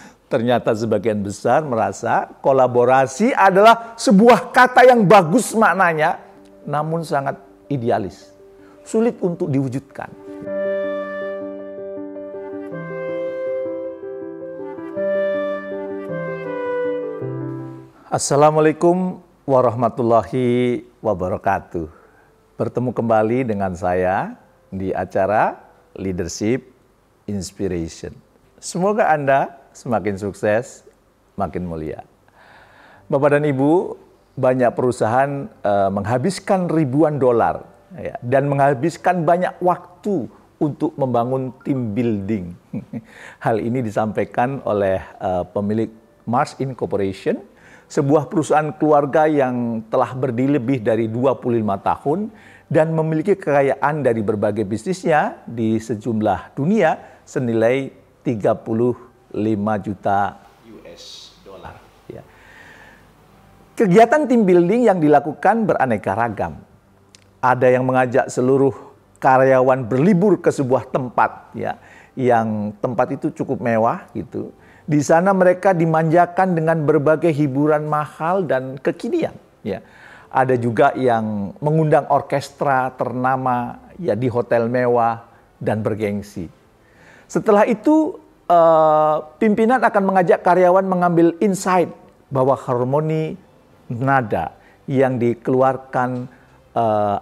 Ternyata sebagian besar merasa kolaborasi adalah sebuah kata yang bagus maknanya, namun sangat idealis, sulit untuk diwujudkan. Assalamualaikum warahmatullahi wabarakatuh. Bertemu kembali dengan saya di acara Leadership Inspiration. Semoga Anda semakin sukses, makin mulia. Bapak dan Ibu, banyak perusahaan menghabiskan ribuan dolar ya, dan menghabiskan banyak waktu untuk membangun team building. Hal ini disampaikan oleh pemilik Mars Incorporation, sebuah perusahaan keluarga yang telah berdiri lebih dari 25 tahun dan memiliki kekayaan dari berbagai bisnisnya di sejumlah dunia senilai 35 juta US dollar. Ya. Kegiatan team building yang dilakukan beraneka ragam. Ada yang mengajak seluruh karyawan berlibur ke sebuah tempat, ya, yang tempat itu cukup mewah gitu. Di sana mereka dimanjakan dengan berbagai hiburan mahal dan kekinian. Ya. Ada juga yang mengundang orkestra ternama ya di hotel mewah dan bergengsi. Setelah itu pimpinan akan mengajak karyawan mengambil insight bahwa harmoni nada yang dikeluarkan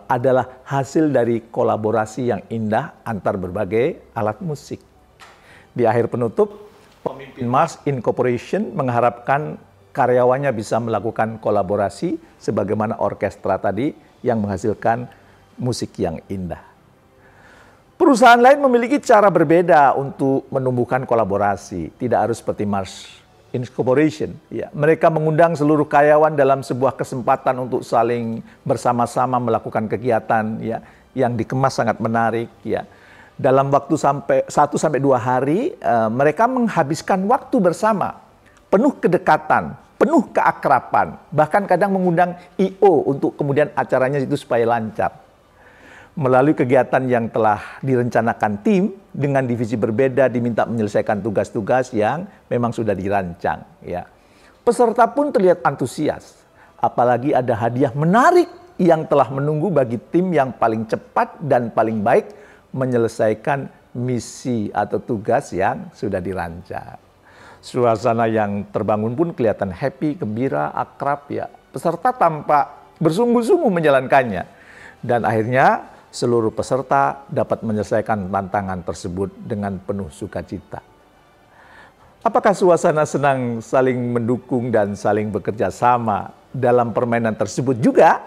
adalah hasil dari kolaborasi yang indah antar berbagai alat musik. Di akhir penutup, pemimpin Mars Incorporation mengharapkan karyawannya bisa melakukan kolaborasi sebagaimana orkestra tadi yang menghasilkan musik yang indah. Perusahaan lain memiliki cara berbeda untuk menumbuhkan kolaborasi. Tidak harus seperti Mars Incorporation. Ya, mereka mengundang seluruh karyawan dalam sebuah kesempatan untuk saling bersama-sama melakukan kegiatan ya, yang dikemas sangat menarik. Ya. Dalam waktu 1-2 hari, mereka menghabiskan waktu bersama, penuh kedekatan, penuh keakraban. Bahkan kadang mengundang I.O. untuk kemudian acaranya itu supaya lancar. Melalui kegiatan yang telah direncanakan tim dengan divisi berbeda diminta menyelesaikan tugas-tugas yang memang sudah dirancang. Ya. Peserta pun terlihat antusias, apalagi ada hadiah menarik yang telah menunggu bagi tim yang paling cepat dan paling baik menyelesaikan misi atau tugas yang sudah dirancang. Suasana yang terbangun pun kelihatan happy, gembira, akrab ya. Peserta tampak bersungguh-sungguh menjalankannya dan akhirnya seluruh peserta dapat menyelesaikan tantangan tersebut dengan penuh sukacita. Apakah suasana senang saling mendukung dan saling bekerja sama dalam permainan tersebut juga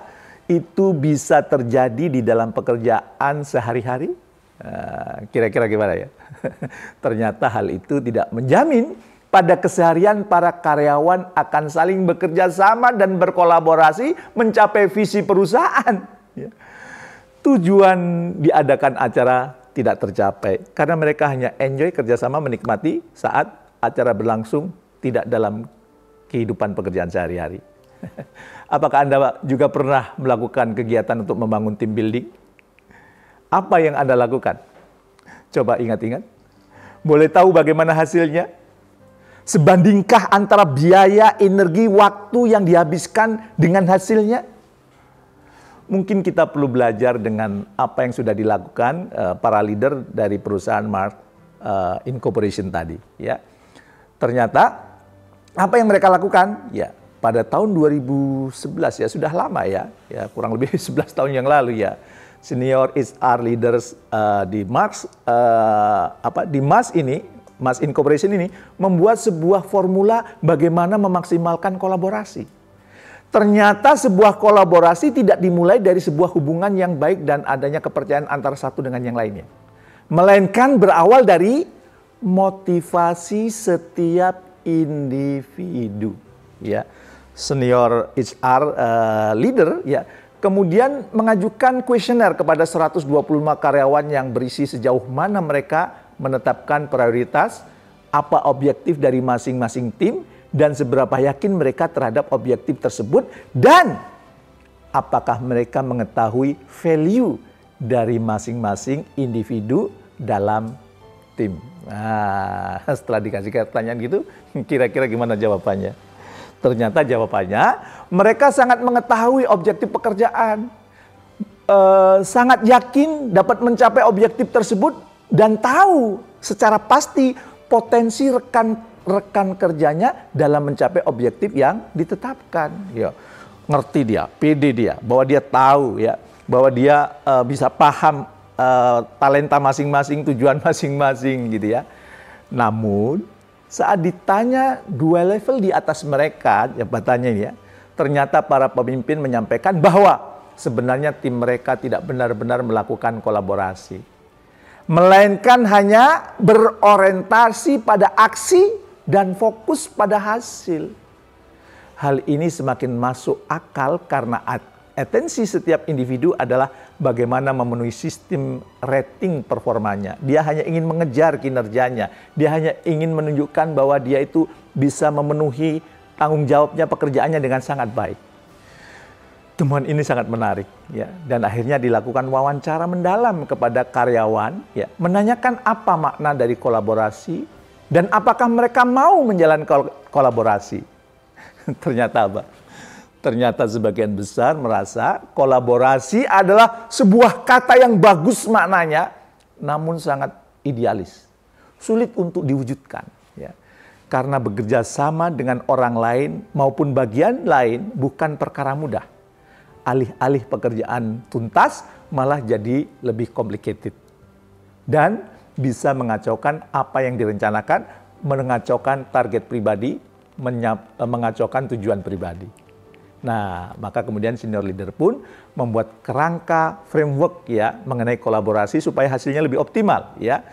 itu bisa terjadi di dalam pekerjaan sehari-hari? Kira-kira gimana ya? Ternyata hal itu tidak menjamin pada keseharian para karyawan akan saling bekerja sama dan berkolaborasi mencapai visi perusahaan. Ya. Tujuan diadakan acara tidak tercapai karena mereka hanya enjoy kerjasama menikmati saat acara berlangsung, tidak dalam kehidupan pekerjaan sehari-hari. Apakah Anda juga pernah melakukan kegiatan untuk membangun team building? Apa yang Anda lakukan? Coba ingat-ingat. Boleh tahu bagaimana hasilnya? Sebandingkah antara biaya, energi, waktu yang dihabiskan dengan hasilnya? Mungkin kita perlu belajar dengan apa yang sudah dilakukan para leader dari perusahaan Mars Incorporation tadi. Ya. Ternyata apa yang mereka lakukan? Ya, pada tahun 2011 ya sudah lama ya, kurang lebih 11 tahun yang lalu ya. Senior HR leaders di Mars Mars Incorporation ini membuat sebuah formula bagaimana memaksimalkan kolaborasi. Ternyata sebuah kolaborasi tidak dimulai dari sebuah hubungan yang baik dan adanya kepercayaan antara satu dengan yang lainnya. Melainkan berawal dari motivasi setiap individu. Ya. Senior HR leader ya, kemudian mengajukan kuesioner kepada 125 karyawan yang berisi sejauh mana mereka menetapkan prioritas, apa objektif dari masing-masing tim, dan seberapa yakin mereka terhadap objektif tersebut, dan apakah mereka mengetahui value dari masing-masing individu dalam tim. Nah, setelah dikasih pertanyaan gitu, kira-kira gimana jawabannya? Ternyata jawabannya, mereka sangat mengetahui objektif pekerjaan, sangat yakin dapat mencapai objektif tersebut, dan tahu secara pasti potensi rekan kerjanya dalam mencapai objektif yang ditetapkan. Ya, ngerti dia, pede dia, bahwa dia tahu ya, bahwa dia bisa paham talenta masing-masing, tujuan masing-masing gitu ya. Namun saat ditanya dua level di atas mereka jabatannya ya, ternyata para pemimpin menyampaikan bahwa sebenarnya tim mereka tidak benar-benar melakukan kolaborasi, melainkan hanya berorientasi pada aksi dan fokus pada hasil. Hal ini semakin masuk akal karena atensi setiap individu adalah bagaimana memenuhi sistem rating performanya. Dia hanya ingin mengejar kinerjanya. Dia hanya ingin menunjukkan bahwa dia itu bisa memenuhi tanggung jawabnya, pekerjaannya dengan sangat baik. Temuan ini sangat menarik ya, dan akhirnya dilakukan wawancara mendalam kepada karyawan ya, menanyakan apa makna dari kolaborasi dan apakah mereka mau menjalankan kolaborasi. Ternyata apa? Ternyata sebagian besar merasa kolaborasi adalah sebuah kata yang bagus maknanya, namun sangat idealis, sulit untuk diwujudkan. Ya. Karena bekerja sama dengan orang lain maupun bagian lain bukan perkara mudah. Alih-alih pekerjaan tuntas malah jadi lebih complicated. Dan bisa mengacaukan apa yang direncanakan, mengacaukan target pribadi, mengacaukan tujuan pribadi. Nah, maka kemudian senior leader pun membuat kerangka framework ya mengenai kolaborasi supaya hasilnya lebih optimal ya.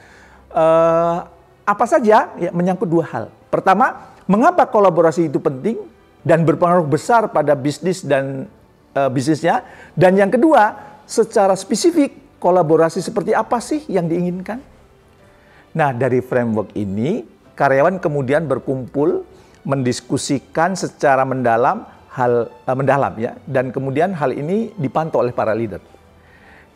Apa saja ya, menyangkut dua hal. Pertama, mengapa kolaborasi itu penting dan berpengaruh besar pada bisnis dan bisnisnya, dan yang kedua, secara spesifik kolaborasi seperti apa sih yang diinginkan. Nah, dari framework ini karyawan kemudian berkumpul mendiskusikan secara mendalam ya, dan kemudian hal ini dipantau oleh para leader.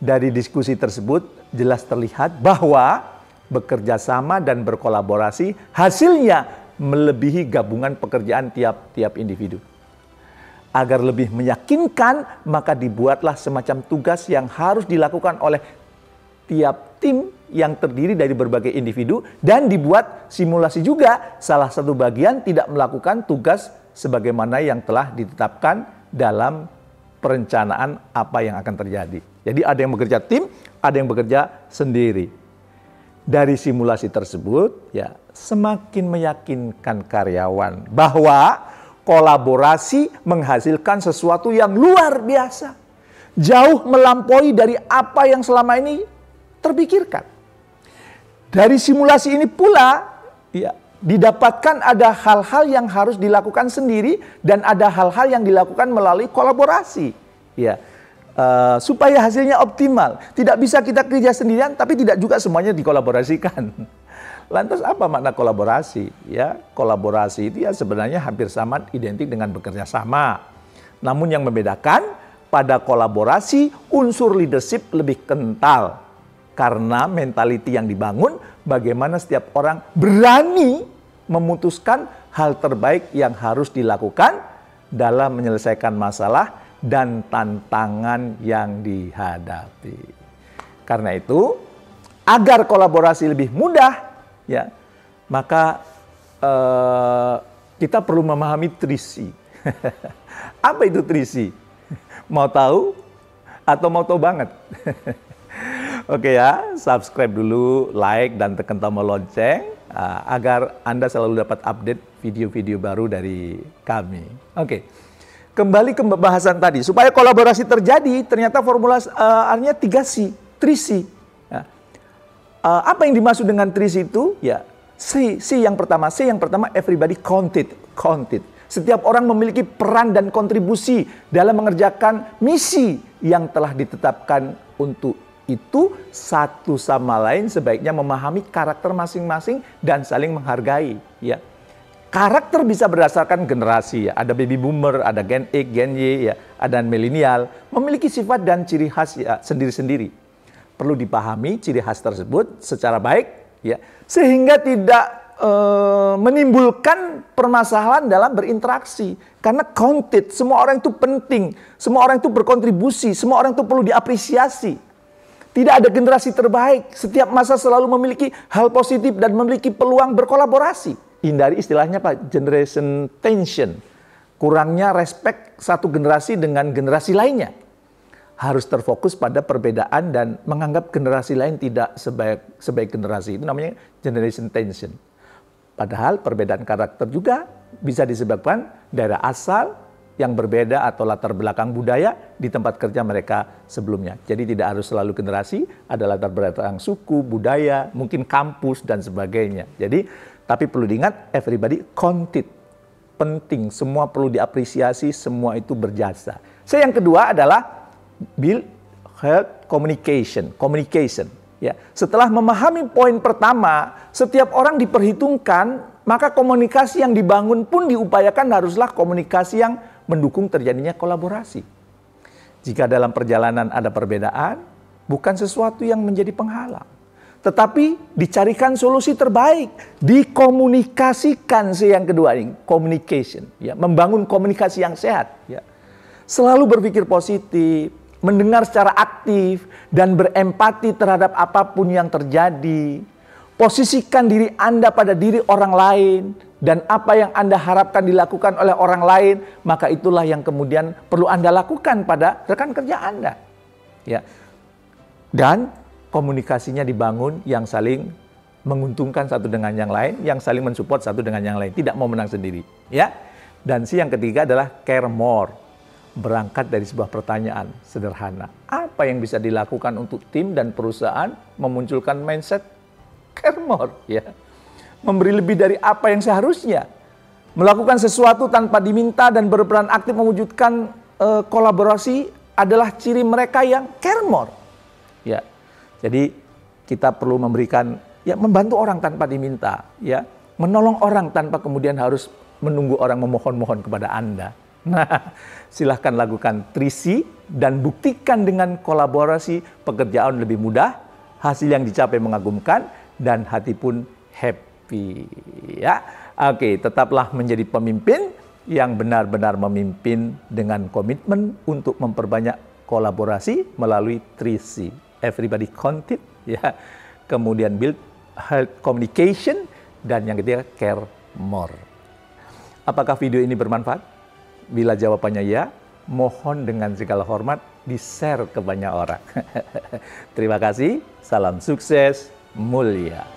Dari diskusi tersebut jelas terlihat bahwa bekerja sama dan berkolaborasi hasilnya melebihi gabungan pekerjaan tiap-tiap individu. Agar lebih meyakinkan, maka dibuatlah semacam tugas yang harus dilakukan oleh tiap tim yang terdiri dari berbagai individu, dan dibuat simulasi juga salah satu bagian tidak melakukan tugas sebagaimana yang telah ditetapkan dalam perencanaan apa yang akan terjadi. Jadi ada yang bekerja tim, ada yang bekerja sendiri. Dari simulasi tersebut ya semakin meyakinkan karyawan bahwa kolaborasi menghasilkan sesuatu yang luar biasa, jauh melampaui dari apa yang selama ini terpikirkan. Dari simulasi ini pula ya didapatkan ada hal-hal yang harus dilakukan sendiri dan ada hal-hal yang dilakukan melalui kolaborasi ya, supaya hasilnya optimal. Tidak bisa kita kerja sendirian, tapi tidak juga semuanya dikolaborasikan. Lantas apa makna kolaborasi? Ya, kolaborasi itu ya sebenarnya hampir sama, identik dengan bekerja sama. Namun yang membedakan, pada kolaborasi unsur leadership lebih kental. Karena mentality yang dibangun, bagaimana setiap orang berani memutuskan hal terbaik yang harus dilakukan dalam menyelesaikan masalah dan tantangan yang dihadapi. Karena itu, agar kolaborasi lebih mudah, ya, maka kita perlu memahami 3C. Apa itu 3C? Mau tahu atau mau tahu banget? Oke ya, subscribe dulu, like, dan tekan tombol lonceng agar Anda selalu dapat update video-video baru dari kami. Oke, kembali ke pembahasan tadi. Supaya kolaborasi terjadi, ternyata formula artinya 3C, 3C. Nah, apa yang dimaksud dengan 3C itu? Ya, C yang pertama everybody counted. Setiap orang memiliki peran dan kontribusi dalam mengerjakan misi yang telah ditetapkan. Untuk itu satu sama lain sebaiknya memahami karakter masing-masing dan saling menghargai. Ya, karakter bisa berdasarkan generasi. Ya, ada baby boomer, ada Gen X, Gen Y, ya, ada milenial, memiliki sifat dan ciri khas ya, sendiri-sendiri. Perlu dipahami ciri khas tersebut secara baik ya, sehingga tidak menimbulkan permasalahan dalam berinteraksi. Karena counted, semua orang itu penting, semua orang itu berkontribusi, semua orang itu perlu diapresiasi. Tidak ada generasi terbaik, setiap masa selalu memiliki hal positif dan memiliki peluang berkolaborasi. Hindari istilahnya Pak, generation tension, kurangnya respect satu generasi dengan generasi lainnya. Harus terfokus pada perbedaan dan menganggap generasi lain tidak sebaik generasi. Itu namanya generation tension. Padahal perbedaan karakter juga bisa disebabkan daerah asal yang berbeda atau latar belakang budaya di tempat kerja mereka sebelumnya. Jadi tidak harus selalu generasi, ada latar belakang suku, budaya, mungkin kampus dan sebagainya. Jadi, tapi perlu diingat, everybody counted. Penting, semua perlu diapresiasi, semua itu berjasa. Yang kedua adalah build health communication. Ya, setelah memahami poin pertama, setiap orang diperhitungkan, maka komunikasi yang dibangun pun diupayakan haruslah komunikasi yang mendukung terjadinya kolaborasi. Jika dalam perjalanan ada perbedaan, bukan sesuatu yang menjadi penghalang, tetapi dicarikan solusi terbaik, dikomunikasikan. Yang kedua ini, communication, ya, membangun komunikasi yang sehat. Ya. Selalu berpikir positif, mendengar secara aktif, dan berempati terhadap apapun yang terjadi. Posisikan diri Anda pada diri orang lain, dan apa yang Anda harapkan dilakukan oleh orang lain, maka itulah yang kemudian perlu Anda lakukan pada rekan kerja Anda. Ya. Dan komunikasinya dibangun yang saling menguntungkan satu dengan yang lain, yang saling mensupport satu dengan yang lain, tidak mau menang sendiri. Ya. Dan yang ketiga adalah care more. Berangkat dari sebuah pertanyaan sederhana. Apa yang bisa dilakukan untuk tim dan perusahaan memunculkan mindset care more? Ya. Memberi lebih dari apa yang seharusnya. Melakukan sesuatu tanpa diminta dan berperan aktif mewujudkan kolaborasi adalah ciri mereka yang care more. Ya. Jadi kita perlu memberikan, ya, membantu orang tanpa diminta. Ya. Menolong orang tanpa kemudian harus menunggu orang memohon-mohon kepada Anda. Nah, silahkan lakukan 3C dan buktikan dengan kolaborasi pekerjaan lebih mudah, hasil yang dicapai mengagumkan, dan hati pun happy. Ya, oke, tetaplah menjadi pemimpin yang benar-benar memimpin dengan komitmen untuk memperbanyak kolaborasi melalui 3C. Everybody counted, ya. Kemudian build health communication, dan yang ketiga care more. Apakah video ini bermanfaat? Bila jawabannya ya, mohon dengan segala hormat di-share ke banyak orang. Terima kasih, salam sukses, mulia.